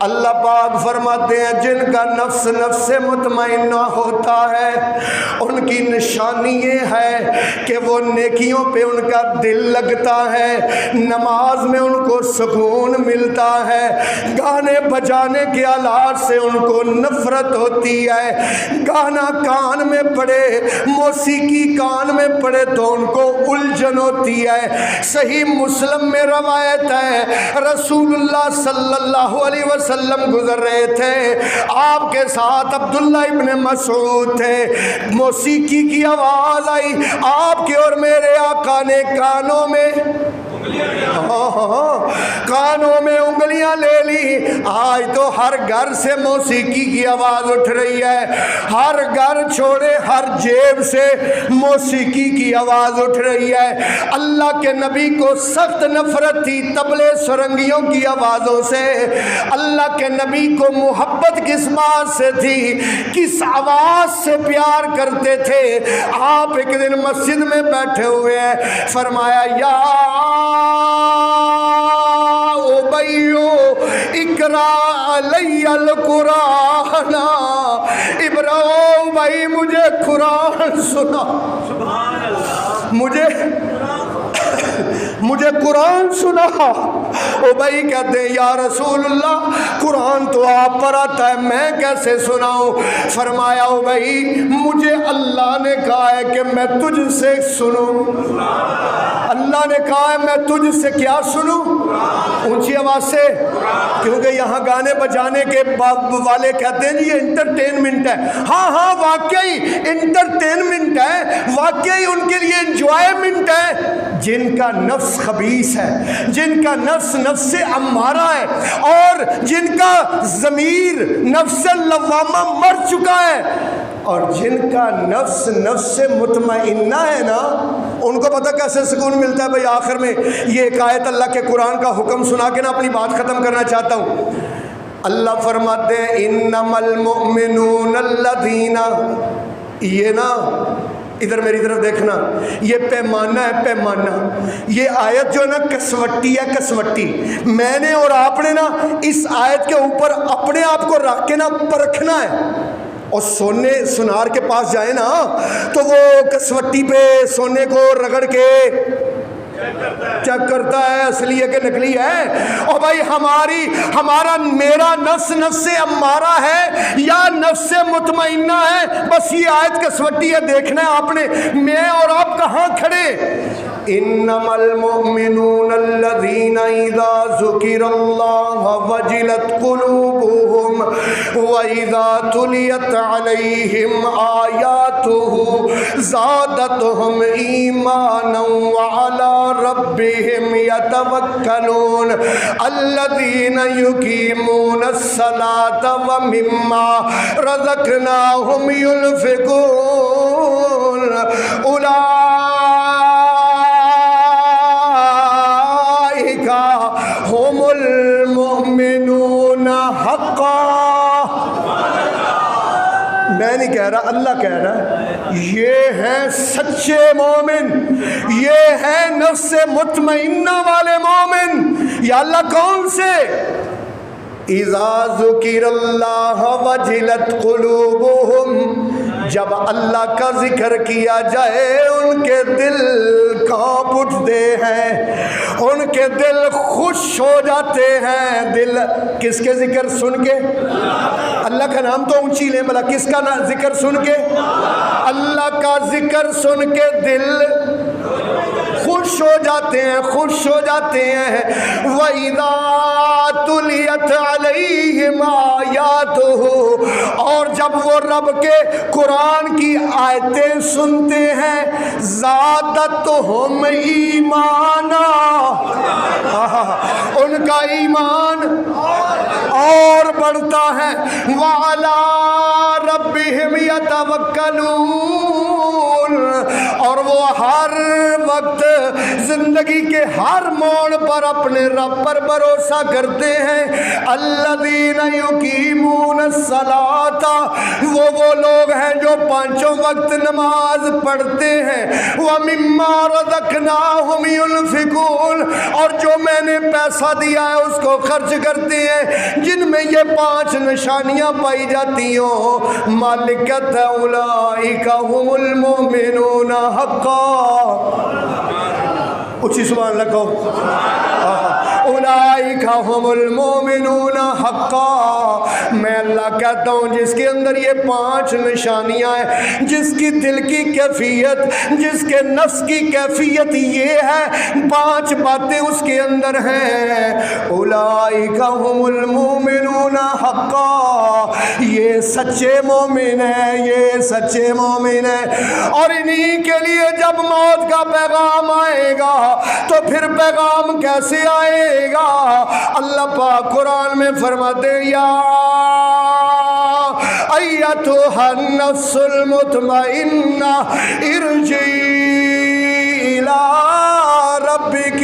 اللہ پاک فرماتے ہیں جن کا نفس نفس مطمئنہ ہوتا ہے ان کی نشانی یہ ہے کہ وہ نیکیوں پہ ان کا دل لگتا ہے، نماز میں ان کو سکون ملتا ہے، گانے بجانے کے آلات سے ان کو نفرت ہوتی ہے، گانا کان میں پڑے، موسیقی کان میں پڑے تو ان کو الجھن ہوتی ہے۔ صحیح مسلم میں روایت ہے رسول اللہ صلی اللہ علیہ وسلم گزر رہے تھے، آپ کے ساتھ عبداللہ ابن مسعود تھے، موسیقی کی آواز آئی، آپ کے اور میرے آقا نے کانوں میں کانوں میں انگلیاں لے لی۔ آج تو ہر گھر سے موسیقی کی آواز اٹھ رہی ہے، ہر گھر چھوڑے ہر جیب سے موسیقی کی آواز اٹھ رہی ہے۔ اللہ کے نبی کو سخت نفرت تھی طبلے سرنگیوں کی آوازوں سے، اللہ کے نبی کو محبت کس بات سے تھی، کس آواز سے پیار کرتے تھے۔ آپ ایک دن مسجد میں بیٹھے ہوئے ہیں، فرمایا یا ابیو اقرا علی القرآن، ابراہیم بھائی مجھے قرآن سنا، مجھے قرآن سنا۔ ابی کہتے ہیں یا رسول اللہ قرآن تو آپ پر آتا ہے، میں کیسے سناؤں؟ فرمایا ابی مجھے اللہ نے کہا ہے کہ میں تجھ سے سنوں، اللہ نے کہا ہے میں تجھ سے کیا سنوں؟ اونچی آواز سے، کیونکہ یہاں گانے بجانے کے والے کہتے ہیں جی یہ انٹرٹینمنٹ ہے۔ ہاں ہاں واقعی انٹرٹینمنٹ ہے، واقعی ان کے لیے انجوائمنٹ ہے۔ جن کا نفس خبیث ہے، جن کا نفس نفس امارہ ہے، اور جن کا ضمیر نفس لوامہ مر چکا ہے، اور جن کا نفس نفس مطمئنہ ہے نا، ان کو پتہ کیسے سکون ملتا ہے۔ بھئی آخر میں یہ ایک آیت اللہ کے قرآن کا حکم سنا کے نا اپنی بات ختم کرنا چاہتا ہوں۔ اللہ فرماتے ہیں انما المؤمنون الذین، یہ نا ادھر میری طرف دیکھنا، یہ پیمانہ ہے، پیمانہ، یہ آیت جو ہے نا کسوٹی ہے، کسوٹی۔ میں نے اور آپ نے نا اس آیت کے اوپر اپنے آپ کو رکھ کے نا پرکھنا ہے، اور سونے سنار کے پاس جائے نا تو وہ کسوٹی پہ سونے کو رگڑ کے چیک کرتا ہے اصلی ہے کہ نکلی ہے۔ اور بھائی ہمارا میرا نفس نفس امارہ ہے یا نفس مطمئنہ ہے، بس یہ آیت کسوٹی ہے، دیکھنا ہے آپ نے میں اور آپ کہاں کھڑے۔ انما المؤمنون الذين اذا ذكر الله وجلت قلوبهم واذا تليت عليهم آياته زادتهم ايمانا وعلى ربهم يتوكلون الذين يقيمون الصلاة ومما رزقناهم ينفقون هم المؤمنون حقا۔ میں نہیں کہہ رہا، اللہ کہہ رہا ہے یہ ہیں سچے مومن، یہ ہیں نفس مطمئنہ والے مومن۔ یا اللہ کون سے؟ اذا ذکر اللہ وجلت قلوبہم، جب اللہ کا ذکر کیا جائے ان کے دل کانپ اٹھتے ہیں، ان کے دل خوش ہو جاتے ہیں۔ دل کس کے ذکر سن کے؟ اللہ کا نام تو اونچی لیں بلا، کس کا ذکر سن کے؟ اللہ کا ذکر سن کے دل خوش ہو جاتے ہیں، خوش ہو جاتے ہیں۔ وَإِذَا تُلِيَتْ عَلَيْهِمْ آيَاتُهُ، اور جب وہ رب کے قرآن کی آیتیں سنتے ہیں، زَادَتْهُمْ ایمانا، ان کا ایمان اور پڑھتا ہے وَعَلَىٰ رَبِّهِمْ يَتَوَكَّلُونَ، اور وہ ہر وقت زندگی کے ہر موڑ پر اپنے رب پر بھروسہ کرتے ہیں۔ الَّذِينَ يُقِيمُونَ الصَّلَاةَ، وہ لوگ ہیں جو پانچوں وقت نماز پڑھتے ہیں۔ وَمِمَّا رَزَقْنَاهُمْ يُنْفِقُونَ، اور جو میں نے پیسہ دیا ہے اس کو خرچ کرتے ہیں۔ جن میں یہ 5 نشانیاں پائی جاتی ہوں، مالک کہتا ہے اولئک هم المؤمنون حقا۔ اچھی سبحان اللہ کہو، اولئک هم المؤمنون حقا۔ میں اللہ کہتا ہوں جس کے اندر یہ 5 نشانیاں ہیں، جس کی دل کی کیفیت، جس کے نفس کی کیفیت یہ ہے، 5 باتیں اس کے اندر ہیں، اولئک هم المؤمنون حقا، یہ سچے مومن ہیں، یہ سچے مومن ہیں۔ اور انہی کے لیے جب موت کا پیغام آئے گا تو پھر پیغام کیسے آئے گا؟ اللہ پاک قرآن میں فرماتے ہیں یا ایتھا النفس المطمئنہ ارجعی الی ربک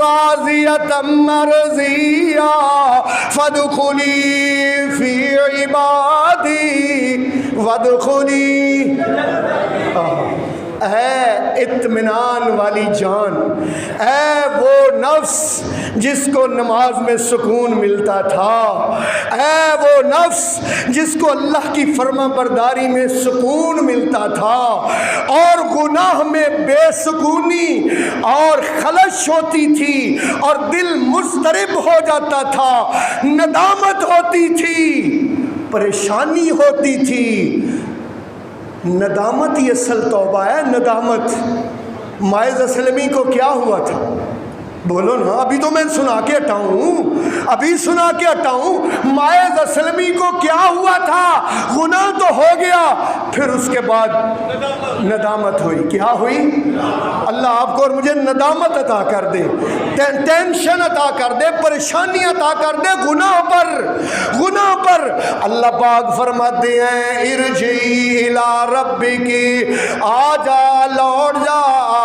راضیۃ مرضیہ فادخلی فی عبادی وادخلی۔ اے اطمینان والی جان، اے وہ نفس جس کو نماز میں سکون ملتا تھا، اے وہ نفس جس کو اللہ کی فرما برداری میں سکون ملتا تھا اور گناہ میں بے سکونی اور خلش ہوتی تھی اور دل مضطرب ہو جاتا تھا، ندامت ہوتی تھی، پریشانی ہوتی تھی۔ ندامت یہ اصل توبہ ہے۔ ندامت ماعز اسلمی کو کیا ہوا تھا؟ بولو نا، ابھی تو میں سنا کے ہٹاؤں، ابھی سنا کے ہٹاؤں۔ ماعز اسلمی کو کیا ہوا تھا؟ گناہ تو ہو گیا، پھر اس کے بعد ندامت ہوئی۔ کیا ہوئی؟ اللہ آپ کو اور مجھے ندامت عطا کر دے، ٹینشن عطا کر دے، پریشانی عطا کر دے گناہ پر، گناہ پر۔ اللہ پاک فرماتے ہیں ارجعی الی ربک، آ جا، لوٹ جا،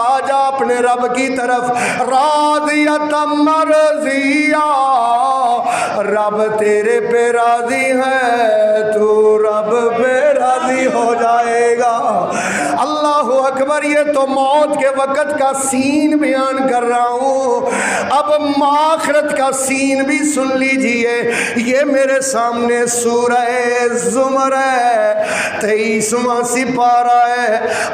آ جا اپنے رب کی طرف، راضیۃ مرضیہ، رب تیرے پہ راضی ہے، تو رب پہ راضی ہو جائے گا۔ اللہ اکبر۔ یہ تو موت کے وقت کا سین بیان کر رہا ہوں، اب آخرت کا سین بھی سن لیجئے۔ یہ میرے سامنے سورہ زمر ہے، 23واں سپارہ ہے۔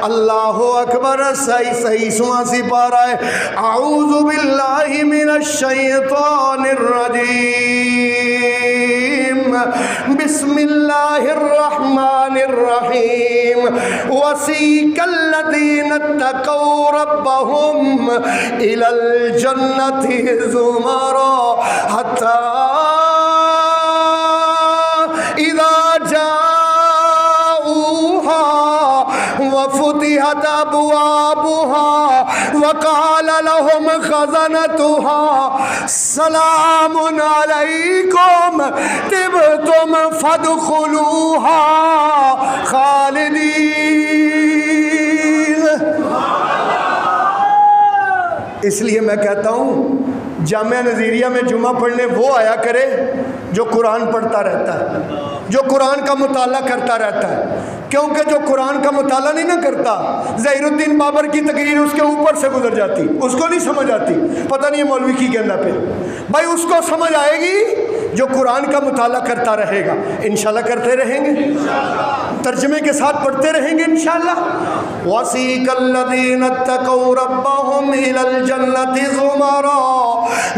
اللہ اکبر، 23واں سپارہ ہے۔ اعوذ باللہ من الشیطان الرجیم، بسم اللہ الرحمن الرحیم۔ وسیق الذین اتقوا ربهم الی الجنۃ زمرا حتی اذا جاؤوها وفتحت ابوابها وقال لهم خزنتها سلام علیکم طبتم فادخلوها خالدین۔ اس لیے میں کہتا ہوں جامعہ نظیریہ میں جمعہ پڑھنے وہ آیا کرے جو قرآن پڑھتا رہتا ہے، جو قرآن کا مطالعہ کرتا رہتا ہے، کیونکہ جو قرآن کا مطالعہ نہیں نہ کرتا، ظہیر الدین بابر کی تقریر اس کے اوپر سے گزر جاتی، اس کو نہیں سمجھ آتی، پتہ نہیں ہے مولوی کی کہنا پہ۔ بھائی اس کو سمجھ آئے گی جو قرآن کا مطالعہ کرتا رہے گا۔ انشاءاللہ کرتے رہیں گے، ترجمے کے ساتھ پڑھتے رہیں گے انشاءاللہ۔ وَسِيقَ الَّذِينَ اتَّقَوْا رَبَّهُمْ إِلَى الْجَنَّةِ زُمَرًا،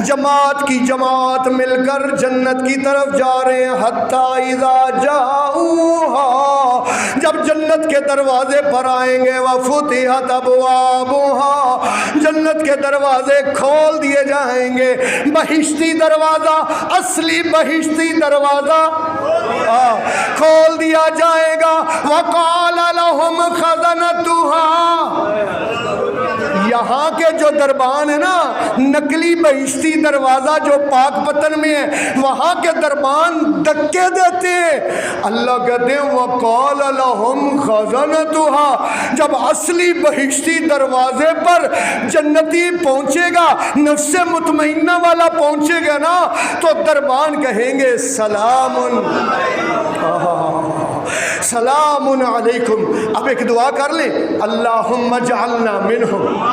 جماعت کی جماعت مل کر جنت کی طرف جا رہے ہیں۔ حَتَّى إِذَا جَاءُوهَا، جب جنت کے دروازے پر آئیں گے، وَفُتِحَتْ أَبْوَابُهَا، جنت کے دروازے کھول دیے جائیں گے۔ بہشتی دروازہ، اصلی بہشتی دروازہ کھول دیا جائے گا۔ وَقَالَ لَهُمْ خَزَنَتُهَا، یہاں کے جو دربان ہے نا، نقلی بہشتی دروازہ جو پاک پتن میں ہے، وہاں کے دربان دکے دیتے ہیں۔ اللہ کہتے ہیں وَقَالَ لَهُمْ خَزَنَتُهَا، جب اصلی بہشتی دروازے پر جنتی پہنچے گا، نفس مطمئنہ والا پہنچے گا نا، تو دربان کہیں گے سلام سلام علیکم۔ اب ایک دعا کر لیں، اللہم اجعلنا منہم۔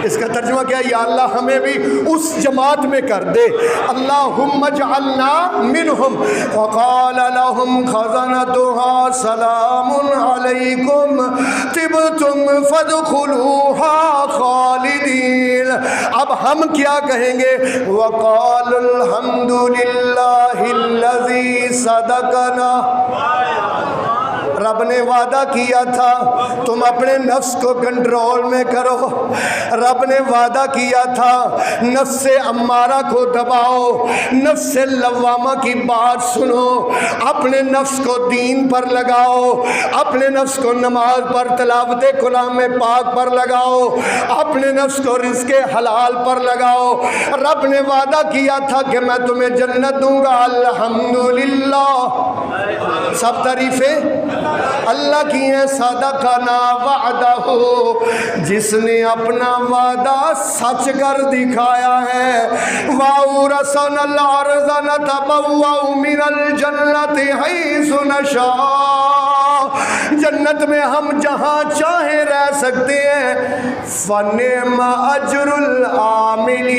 اس کا ترجمہ کیا ہے؟ یا اللہ ہمیں بھی اس جماعت میں کر دے۔ اللہم اجعلنا منہم۔ وقال لهم خزنتها سلام علیکم طبتم فادخلوها خالدین۔ اب ہم کیا کہیں گے؟ وقال الحمد للہ الذی صدقنا۔ رب نے وعدہ کیا تھا تم اپنے نفس کو کنٹرول میں کرو، رب نے وعدہ کیا تھا نفس امارہ کو دباؤ، نفس لوامہ کی بات سنو، اپنے نفس کو دین پر لگاؤ، اپنے نفس کو نماز پر، تلاوت کلام پاک پر لگاؤ، اپنے نفس کو رزق حلال پر لگاؤ۔ رب نے وعدہ کیا تھا کہ میں تمہیں جنت دوں گا۔ الحمدللہ، سب تعریفیں اللہ کی ہیں۔ صدقنا وعدہ، جس نے اپنا وعدہ سچ کر دکھایا ہے۔ وَأَوْرَثَنَا الْأَرْضَ نَتَبَوَّأُ مِنَ الْجَنَّةِ حَيْثُ نَشَاءُ، جنت میں ہم جہاں چاہیں رہ سکتے ہیں۔ فَنِعْمَ أَجْرُ الْعَامِلِينَ،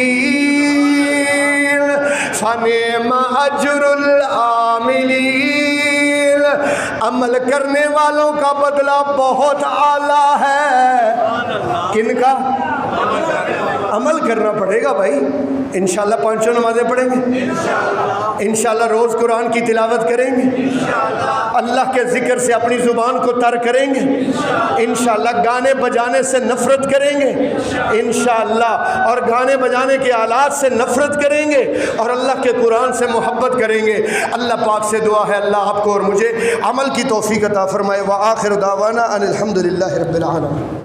فَنِعْمَ أَجْرُ الْعَامِلِينَ، عمل کرنے والوں کا بدلہ بہت اعلیٰ ہے۔ کن کا؟ عمل کرنا پڑے گا بھائی۔ انشاءاللہ پانچوں نمازیں پڑھیں گے، انشاءاللہ روز قرآن کی تلاوت کریں گے، اللہ کے ذکر سے اپنی زبان کو تر کریں گے، انشاءاللہ گانے بجانے سے نفرت کریں گے انشاءاللہ، اور گانے بجانے کے آلات سے نفرت کریں گے، اور اللہ کے قرآن سے محبت کریں گے۔ اللہ پاک سے دعا ہے اللہ آپ کو اور مجھے عمل کی توفیق عطا فرمائے۔ وآخر دعوانا ان الحمدللہ رب العالمین۔